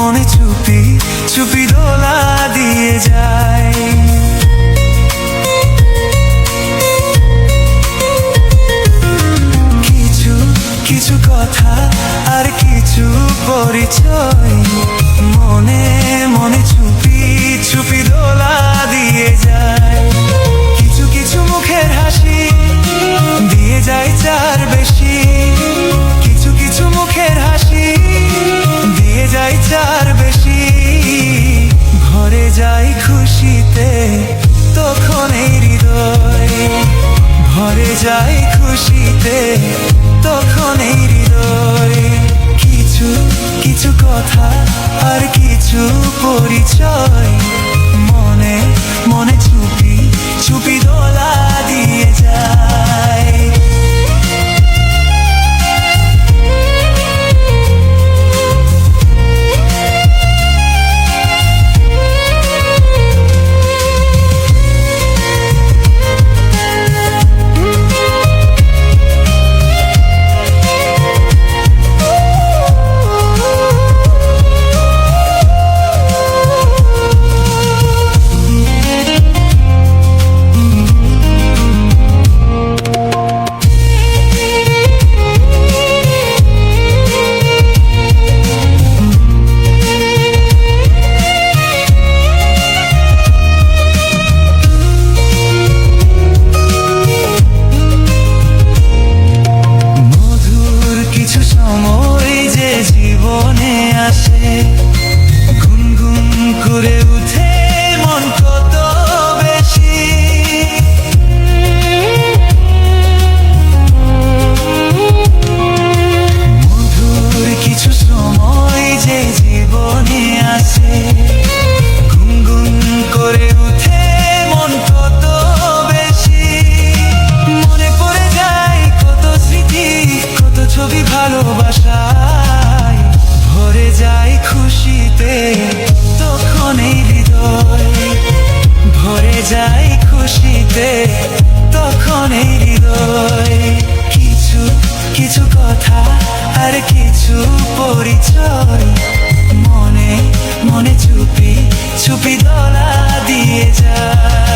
মনে চুপি চুপি দোলা দিয়ে যায়। কিছু কিছু কথা আর কিছু পরিচয় মনে মনে চুপি চুপি দোলা দিয়ে যায়। কিছু কিছু মুখের হাসি দিয়ে যায় চার বেশি, কিছু কিছু মুখের হাসি দিয়ে যায় চার বেশি। ভরে যায় খুশিতে তখন এই হৃদয়, ভরে যায় খুশিতে তখন এই হৃদয়। কিছু কিছু কথা আর কিছু পরিচয় মনে মনে চুপি চুপি দোলা দিয়ে যায়। জীবনে আসে গুনগুন করে উঠে মন কত বেশি। মধুর কিছু সময় যে জীবনে আসে গুনগুন করে উঠে মন কত বেশি। মনে পড়ে যায় কত স্মৃতি কত ছবি ভালোবাসায়, ভরে যায় খুশিতে তখন এই হৃদয়, ভরে যায় খুশিতে তখন এই হৃদয়। কিছু কিছু কথা আর কিছু পরিচয় মনে মনে চুপি চুপি দোলা দিয়ে যায়।